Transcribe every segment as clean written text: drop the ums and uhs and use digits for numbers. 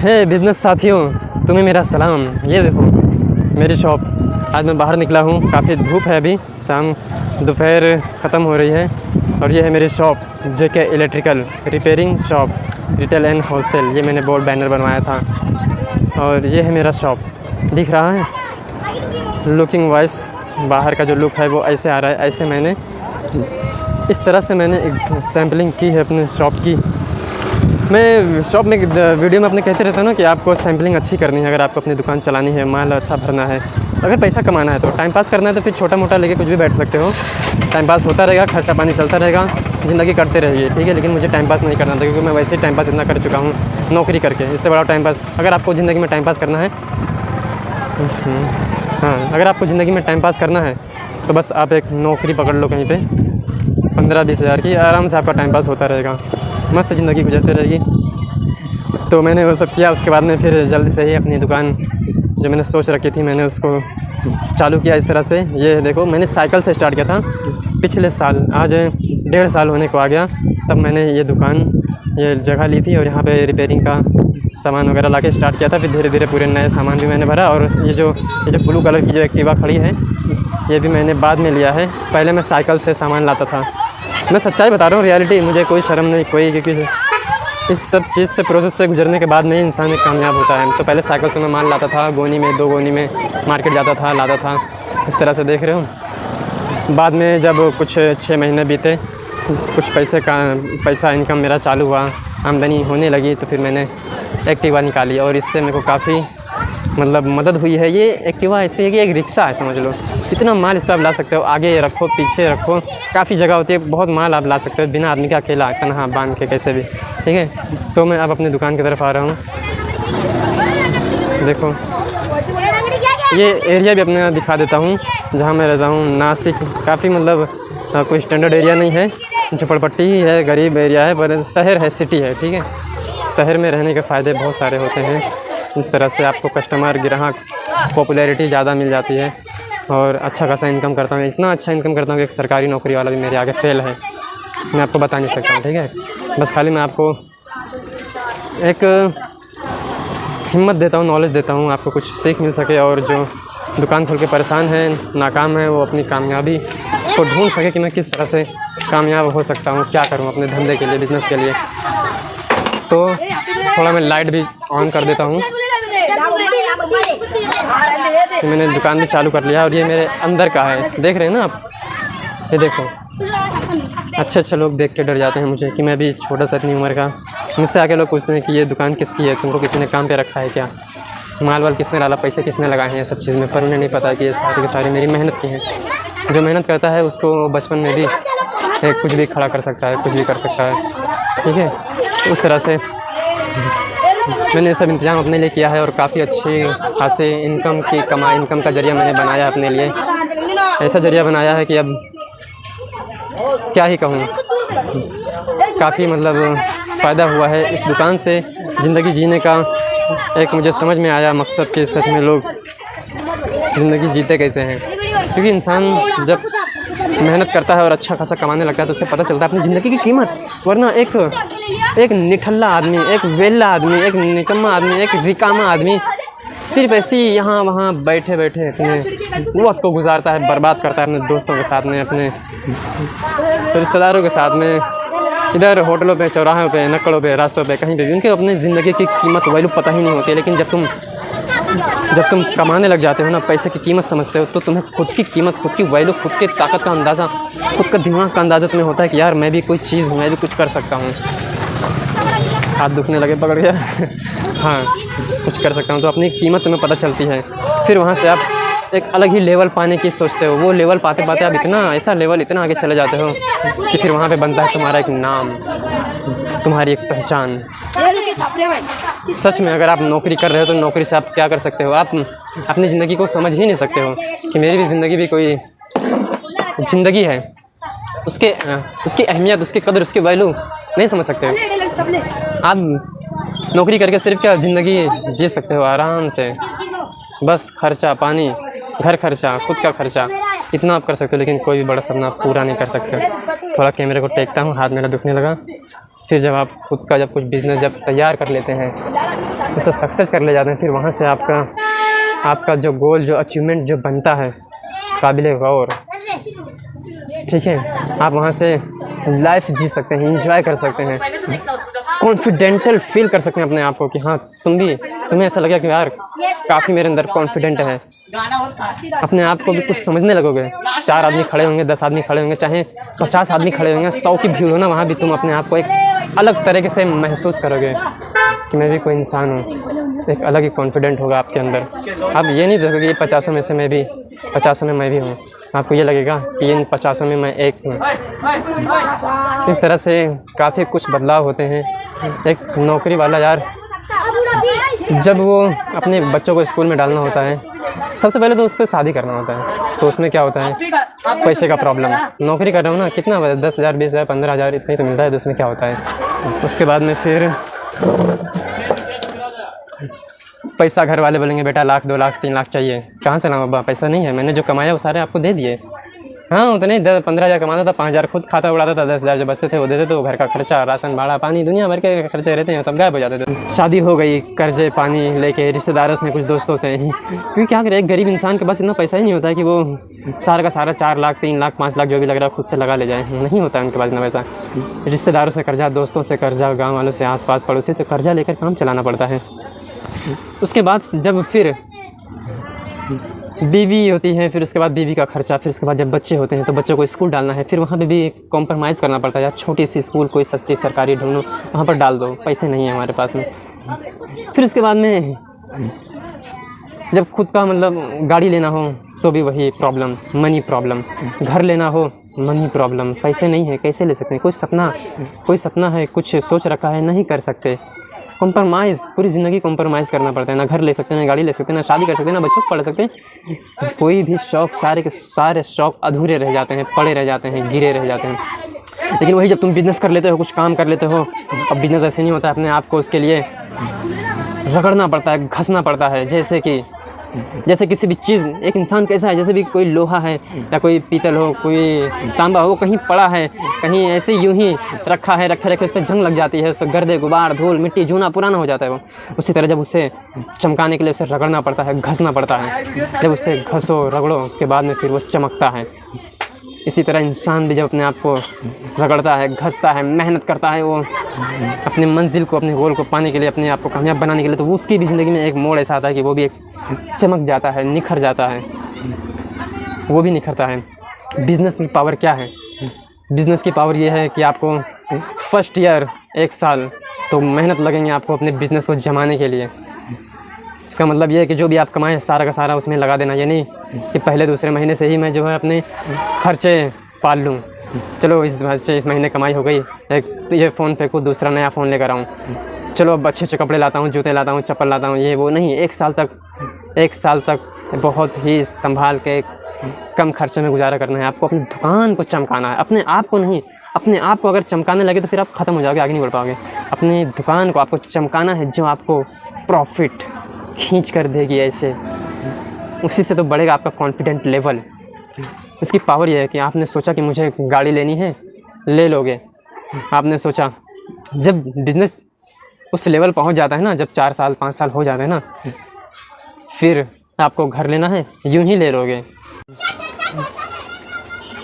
हे business साथियों, तुम्हें मेरा सलाम। ये देखो मेरी शॉप। आज मैं बाहर निकला हूँ, काफ़ी धूप है, अभी शाम दोपहर ख़त्म हो रही है। और ये है मेरी shop JK electrical repairing shop retail and wholesale. ये मैंने बोर्ड बैनर बनवाया था। और ये है मेरा शॉप, दिख रहा है। लुकिंग वाइज बाहर का जो लुक है वो ऐसे आ रहा है। ऐसे मैंने इस तरह से मैंने सैम्पलिंग की है अपने शॉप की। मैं शॉप में वीडियो में अपने कहते रहता हूँ ना कि आपको सैम्पलिंग अच्छी करनी है। अगर आपको अपनी दुकान चलानी है, माल अच्छा भरना है, अगर पैसा कमाना है, तो टाइम पास करना है तो फिर छोटा मोटा लेके कुछ भी बैठ सकते हो। टाइम पास होता रहेगा, खर्चा पानी चलता रहेगा, ज़िंदगी करते रहिए, ठीक है। लेकिन मुझे टाइम पास नहीं करना था, क्योंकि मैं वैसे ही टाइम पास इतना कर चुका हूँ नौकरी करके। इससे बड़ा टाइम पास अगर आपको ज़िंदगी में टाइम पास करना है, हाँ, अगर आपको ज़िंदगी में टाइम पास करना है तो बस आप एक नौकरी पकड़ लो कहीं पे 15-20 हज़ार की, आराम से आपका टाइम पास होता रहेगा, मस्त ज़िंदगी गुजरती रहेगी। तो मैंने वो सब किया। उसके बाद में फिर जल्दी से ही अपनी दुकान जो मैंने सोच रखी थी, मैंने उसको चालू किया इस तरह से। ये देखो, मैंने साइकिल से स्टार्ट किया था पिछले साल, आज 1.5 साल होने को आ गया। तब मैंने ये दुकान, ये जगह ली थी और यहाँ पे रिपेयरिंग का सामान वगैरह ला के स्टार्ट किया था। फिर धीरे धीरे पूरे नए सामान भी मैंने भरा। और ये जो ब्लू कलर की जो एक्टिवा खड़ी है, ये भी मैंने बाद में लिया है। पहले मैं साइकिल से सामान लाता था। मैं सच्चाई बता रहा हूँ, रियलिटी, मुझे कोई शर्म नहीं कोई, क्योंकि इस सब चीज़ से प्रोसेस से गुजरने के बाद में ही इंसान एक कामयाब होता है। तो पहले साइकिल से मैं माल लाता था, गोनी में 2 गोनी में मार्केट जाता था, लाता था, इस तरह से देख रहे हो। बाद में जब कुछ 6 महीने बीते, कुछ पैसा इनकम मेरा चालू हुआ, आमदनी होने लगी, तो फिर मैंने एक्टिवा निकाली। और इससे मेरे को काफ़ी मतलब मदद हुई है। ये एक्टिवा ऐसे है कि एक रिक्शा है, समझ लो। इतना माल इस पर आप ला सकते हो, आगे रखो पीछे रखो, काफ़ी जगह होती है, बहुत माल आप ला सकते हो बिना आदमी का अकेला कन्हा बांध के, कैसे भी, ठीक है। तो मैं अब अपनी दुकान की तरफ आ रहा हूँ। देखो ये एरिया भी अपना दिखा देता हूँ जहाँ मैं रहता हूँ। नासिक काफ़ी मतलब कोई स्टैंडर्ड एरिया नहीं है, झोपड़पट्टी ही है, गरीब एरिया है, पर शहर है, सिटी है, ठीक है। शहर में रहने के फ़ायदे बहुत सारे होते हैं। इस तरह से आपको कस्टमर, ग्राहक, पॉपुलैरिटी ज़्यादा मिल जाती है और अच्छा खासा इनकम करता हूँ। इतना अच्छा इनकम करता हूँ कि एक सरकारी नौकरी वाला भी मेरे आगे फेल है। मैं आपको बता नहीं सकता हूँ, ठीक है। बस खाली मैं आपको एक हिम्मत देता हूँ, नॉलेज देता हूँ, आपको कुछ सीख मिल सके। और जो दुकान खोल के परेशान है, नाकाम है, वो अपनी कामयाबी को ढूंढ सके कि मैं किस तरह से कामयाब हो सकता हूँ, क्या करूँ अपने धंधे के लिए, बिज़नेस के लिए। तो थोड़ा मैं लाइट भी ऑन कर देता हूँ। मैंने दुकान भी चालू कर लिया और ये मेरे अंदर का है, देख रहे हैं ना आप। ये देखो, अच्छे लोग देख के डर जाते हैं मुझे कि मैं भी छोटा सा इतनी उम्र का। मुझसे आके लोग पूछते हैं कि ये दुकान किसकी है, तुमको किसी ने काम पे रखा है क्या, माल वाल किसने डाला, पैसे किसने लगाए हैं, ये सब चीज़ में। पर उन्हें नहीं पता कि ये सारी की सारी मेरी मेहनत की हैं। जो मेहनत करता है उसको बचपन में भी कुछ भी खड़ा कर सकता है, कुछ भी कर सकता है, ठीक है। तो उस तरह से मैंने सब इंतजाम अपने लिए किया है और काफ़ी अच्छी खासी इनकम का ज़रिया मैंने बनाया अपने लिए। ऐसा ज़रिया बनाया है कि अब क्या ही कहूँ, काफ़ी मतलब फ़ायदा हुआ है इस दुकान से। ज़िंदगी जीने का एक मुझे समझ में आया मकसद कि सच में लोग ज़िंदगी जीते कैसे हैं। क्योंकि इंसान जब मेहनत करता है और अच्छा खासा कमाने लगता है तो उसे पता चलता है अपनी ज़िंदगी की कीमत। वरना एक निठल्ला आदमी, एक वेला आदमी, एक निकम्मा आदमी, एक रिकामा आदमी सिर्फ ऐसे ही यहाँ वहाँ बैठे बैठे अपने वक्त को गुजारता है, बर्बाद करता है अपने दोस्तों के साथ में, अपने रिश्तेदारों के साथ में, इधर होटलों पे, चौराहों पे, नक्कड़ों पे, रास्तों पे, कहीं पे भी। उनके अपनी ज़िंदगी की कीमत वैल्यू पता ही नहीं होती है। लेकिन जब तुम कमाने लग जाते हो ना, पैसे की कीमत समझते हो, तो तुम्हें खुद की कीमत, खुद की वैल्यू, खुद के ताकत का अंदाज़ा, खुद का दिमाग का अंदाज़ा तुम्हें होता है कि यार मैं भी कोई चीज़ हूँ, मैं भी कुछ कर सकता हूँ। हाथ दुखने लगे, पकड़ गया हाँ, कुछ कर सकता हूँ, तो अपनी कीमत तुम्हें पता चलती है। फिर वहाँ से आप एक अलग ही लेवल पाने की सोचते हो। वो लेवल पाते पाते आप ऐसा लेवल इतना आगे चले जाते हो कि फिर वहाँ पे बनता है तुम्हारा एक नाम, तुम्हारी एक पहचान। सच में अगर आप नौकरी कर रहे हो तो नौकरी से आप क्या कर सकते हो, आप अपनी ज़िंदगी को समझ ही नहीं सकते हो कि मेरी भी ज़िंदगी भी कोई ज़िंदगी है। उसकी अहमियत, उसकी कदर, उसकी वैल्यू नहीं समझ सकते हो। आप नौकरी करके सिर्फ क्या ज़िंदगी जी सकते हो आराम से, बस खर्चा पानी, घर खर्चा, खुद का खर्चा, इतना आप कर सकते हो। लेकिन कोई भी बड़ा सपना पूरा नहीं कर सकते। थोड़ा कैमरे को टेकता हूँ, हाथ मेरा दुखने लगा। फिर जब आप खुद का कुछ बिज़नेस जब तैयार कर लेते हैं उसे सक्सेस कर ले जाते हैं। फिर वहाँ से आपका जो गोल, जो अचीवमेंट जो बनता है काबिल गौर, ठीक है, आप वहाँ से लाइफ जी सकते हैं, एंजॉय कर सकते हैं, कॉन्फिडेंटल फील कर सकते हैं अपने आप को कि हाँ तुम्हें ऐसा लगेगा कि यार काफ़ी मेरे अंदर कॉन्फिडेंट है। अपने आप को भी कुछ समझने लगोगे। 4 आदमी खड़े होंगे, 10 आदमी खड़े होंगे, चाहे 50 आदमी खड़े होंगे, 100 की भीड़ हो ना, वहाँ भी तुम अपने आप को एक अलग तरीके से महसूस करोगे कि मैं भी कोई इंसान हूँ। एक अलग ही कॉन्फिडेंट होगा आपके अंदर। आप ये नहीं देखोगे ये 50 में से मैं भी 50 में मैं भी हूँ, आपको ये लगेगा कि इन 50 में मैं एक हूँ। इस तरह से काफ़ी कुछ बदलाव होते हैं। एक नौकरी वाला यार जब वो अपने बच्चों को स्कूल में डालना होता है, सबसे पहले तो उससे शादी करना होता है, तो उसमें क्या होता है, पैसे का प्रॉब्लम। नौकरी कर रहा हूँ ना, कितना 10,000 20,000 15,000 इतना ही तो मिलता है, तो उसमें क्या होता है। उसके बाद में फिर पैसा, घर वाले बोलेंगे बेटा 1 लाख 2 लाख 3 लाख चाहिए, कहाँ से लाऊं बाबा, पैसा नहीं है, मैंने जो कमाया वो सारे आपको दे दिए। हाँ उतने 10-15,000 कमाता था, 5,000 खुद खाता उड़ाता था, 10,000 जो बचते थे वो देते थे, वो घर का खर्चा, राशन भाड़ा पानी, दुनिया भर के खर्चे रहते हैं, सब गायब हो जाते थे। शादी हो गई, कर्जे पानी लेके, रिश्तेदारों से, कुछ दोस्तों से, क्योंकि क्या करें, एक गरीब इंसान के पास इतना पैसा ही नहीं होता है कि वो सारा का सारा 4 लाख 3 लाख 5 लाख जो भी लग रहा है खुद से लगा ले जाए, नहीं होता है उनके पास इतना पैसा। रिश्तेदारों से कर्जा, दोस्तों से कर्जा, गाँव वालों से, आस पास पड़ोसी से कर्जा लेकर काम चलाना पड़ता है। उसके बाद जब फिर बीवी होती है, फिर उसके बाद बीवी का खर्चा, फिर उसके बाद जब बच्चे होते हैं तो बच्चों को स्कूल डालना है, फिर वहाँ पे भी कॉम्प्रोमाइज़ करना पड़ता है। यार छोटी सी स्कूल कोई सस्ती सरकारी ढूंढो, वहाँ पर डाल दो, पैसे नहीं है हमारे पास में। फिर उसके बाद में जब खुद का मतलब गाड़ी लेना हो तो भी वही प्रॉब्लम, मनी प्रॉब्लम। घर लेना हो, मनी प्रॉब्लम, पैसे नहीं है, कैसे ले सकते हैं। कोई सपना है, कुछ सोच रखा है, नहीं कर सकते। कॉम्प्रोमाइज़, पूरी ज़िंदगी कॉम्प्रोमाइज़ करना पड़ता है। ना घर ले सकते हैं, ना गाड़ी ले सकते हैं, ना शादी कर सकते हैं, ना बच्चों को पढ़ सकते हैं। कोई भी शौक़, सारे के सारे शौक़ अधूरे रह जाते हैं, पड़े रह जाते हैं, गिरे रह जाते हैं। लेकिन वही जब तुम बिज़नेस कर लेते हो, कुछ काम कर लेते हो, अब बिज़नेस ऐसे नहीं होता, अपने आप को उसके लिए रगड़ना पड़ता है, घसना पड़ता है। जैसे किसी भी चीज़, एक इंसान कैसा है, जैसे भी कोई लोहा है या कोई पीतल हो, कोई तांबा हो, कहीं पड़ा है, कहीं ऐसे यूं ही रखा है, रखे उस पर जंग लग जाती है, उस पर गर्दे गुबार धूल मिट्टी जूना पुराना हो जाता है वो। उसी तरह जब उसे चमकाने के लिए उसे रगड़ना पड़ता है, घसना पड़ता है। जब उसे घसो रगड़ो, उसके बाद में फिर वो चमकता है। इसी तरह इंसान भी जब अपने आप को रगड़ता है, घसता है, मेहनत करता है, वो अपने मंजिल को, अपने गोल को पाने के लिए, अपने आप को कामयाब बनाने के लिए, तो उसकी भी ज़िंदगी में एक मोड़ ऐसा आता है कि वो भी एक चमक जाता है, निखर जाता है, वो भी निखरता है। बिज़नेस की पावर क्या है? बिज़नेस की पावर ये है कि आपको फर्स्ट ईयर 1 साल तो मेहनत लगेंगे आपको अपने बिज़नेस को जमाने के लिए। इसका मतलब ये है कि जो भी आप कमाएं सारा का सारा उसमें लगा देना, ये नहीं कि पहले दूसरे महीने से ही मैं जो है अपने खर्चे पाल लूँ। चलो इस महीने कमाई हो गई, एक तो ये फ़ोन फेंकूँ, दूसरा नया फ़ोन लेकर आऊँ, चलो अब अच्छे कपड़े लाता हूँ, जूते लाता हूँ, चप्पल लाता हूँ, ये वो नहीं। 1 साल तक बहुत ही संभाल के कम खर्चे में गुजारा करना है। आपको अपनी दुकान को चमकाना है, अपने आप को नहीं। अपने आप को अगर चमकाने लगे तो फिर आप ख़त्म हो जाओगे, आगे नहीं बढ़ पाओगे। अपनी दुकान को आपको चमकाना है, जो आपको प्रॉफिट खींच कर देगी ऐसे, उसी से तो बढ़ेगा आपका कॉन्फिडेंट लेवल। इसकी पावर ये है कि आपने सोचा कि मुझे गाड़ी लेनी है, ले लोगे। आपने सोचा, जब बिज़नेस उस लेवल पहुंच जाता है ना, जब 4 साल 5 साल हो जाते हैं ना, फिर आपको घर लेना है, यूं ही ले लोगे।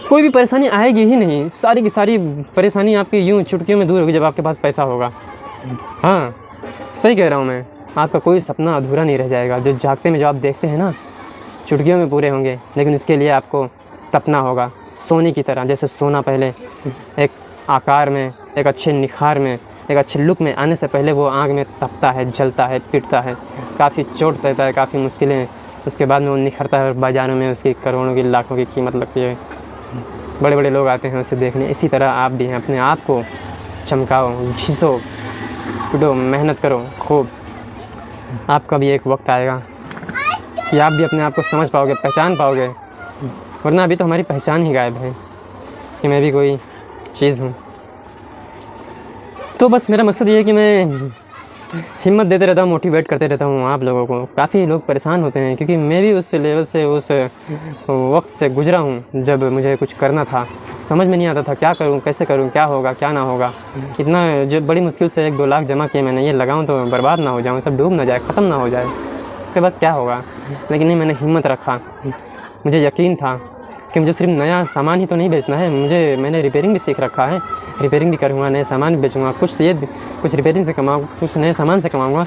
कोई भी परेशानी आएगी ही नहीं, सारी की सारी परेशानी आपकी यूं चुटकियों में दूर होगी जब आपके पास पैसा होगा। हाँ सही कह रहा हूँ मैं, आपका कोई सपना अधूरा नहीं रह जाएगा। जो जागते में जो आप देखते हैं ना, चुटकियों में पूरे होंगे, लेकिन उसके लिए आपको तपना होगा सोने की तरह। जैसे सोना पहले एक आकार में, एक अच्छे निखार में, एक अच्छे लुक में आने से पहले वो आग में तपता है, जलता है, पिटता है, काफ़ी चोट सहता है, काफ़ी मुश्किलें, उसके बाद में वो निखरता है और बाज़ारों में उसकी करोड़ों की लाखों की कीमत लगती है। बड़े बड़े लोग आते हैं उसे देखने। इसी तरह आप भी हैं, अपने आप को चमकाओ, घिसो, पिटो, मेहनत करो खूब। आपका भी एक वक्त आएगा कि आप भी अपने आप को समझ पाओगे, पहचान पाओगे, वरना अभी तो हमारी पहचान ही गायब है कि मैं भी कोई चीज़ हूँ। तो बस मेरा मकसद ये है कि मैं हिम्मत देते रहता हूँ, मोटिवेट करते रहता हूँ आप लोगों को। काफ़ी लोग परेशान होते हैं क्योंकि मैं भी उस लेवल से, उस वक्त से गुजरा हूँ जब मुझे कुछ करना था, समझ में नहीं आता था क्या करूँ, कैसे करूँ, क्या होगा क्या ना होगा। इतना जो बड़ी मुश्किल से 1-2 लाख जमा किए मैंने, ये लगाऊँ तो बर्बाद ना हो जाऊँ, सब डूब ना जाए, ख़त्म ना हो जाए, इसके बाद क्या होगा। लेकिन नहीं, मैंने हिम्मत रखा। मुझे यकीन था कि मुझे सिर्फ नया सामान ही तो नहीं बेचना है, मैंने रिपेयरिंग भी सीख रखा है, रिपेयरिंग भी करूँगा, नए सामान भी बेचूँगा, कुछ रिपेयरिंग से कमाऊँ, कुछ नए सामान से कमाऊँगा।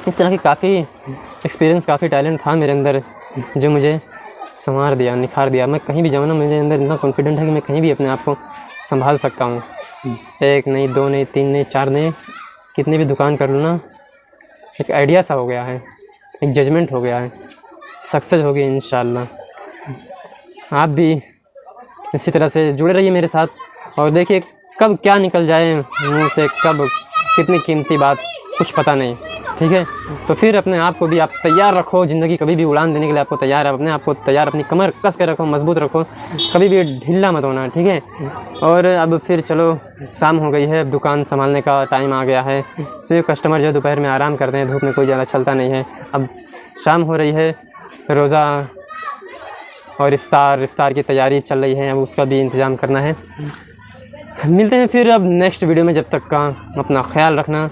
इस तरह की काफ़ी एक्सपीरियंस, काफ़ी टैलेंट था मेरे अंदर जो मुझे संवार दिया, निखार दिया। मैं कहीं भी जाऊँ ना, मेरे अंदर इतना कॉन्फिडेंट है कि मैं कहीं भी अपने आप को संभाल सकता हूँ। 1 नहीं, 2 नहीं, 3 नहीं, 4 नहीं, कितनी भी दुकान कर लूँ ना, एक आइडिया सा हो गया है, एक जजमेंट हो गया है, सक्सेस होगी इंशाल्लाह। आप भी इसी तरह से जुड़े रहिए मेरे साथ और देखिए कब क्या निकल जाए मुँह से, कब कितनी कीमती बात, कुछ पता नहीं, ठीक है। तो फिर अपने आप को भी आप तैयार रखो, ज़िंदगी कभी भी उड़ान देने के लिए आपको तैयार है, अपने आप को तैयार, अपनी कमर कस के रखो, मजबूत रखो, कभी भी ढीला मत होना, ठीक है। और अब फिर चलो शाम हो गई है, अब दुकान संभालने का टाइम आ गया है। सिर्फ कस्टमर जो दोपहर में आराम करते हैं, धूप में कोई ज़्यादा चलता नहीं है। अब शाम हो रही है, रोज़ा और इफ्तार की तैयारी चल रही है, अब उसका भी इंतज़ाम करना है। मिलते हैं फिर अब नेक्स्ट वीडियो में, जब तक का अपना ख्याल रखना।